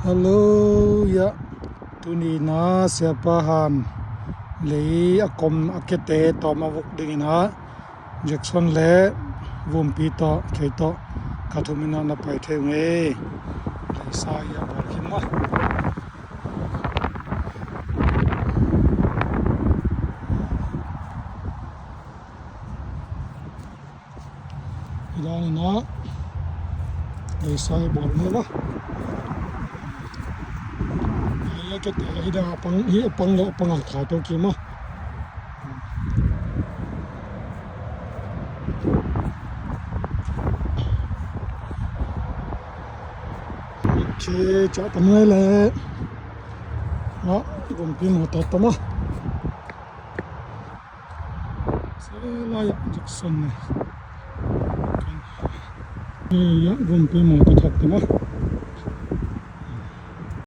Hello ya tuni na siapahan lei akom akete to mawuk dingina Jackson le vumpi to keto kathumina na paithe nge sa ya barkhima idani na lei sa bornela cái cái đó bằng lộ bằng học thảo tôi kiếm mà ok cho tầm này là đó cùng pin một tấm mà sẽ là Jackson này cùng pin một tấm mà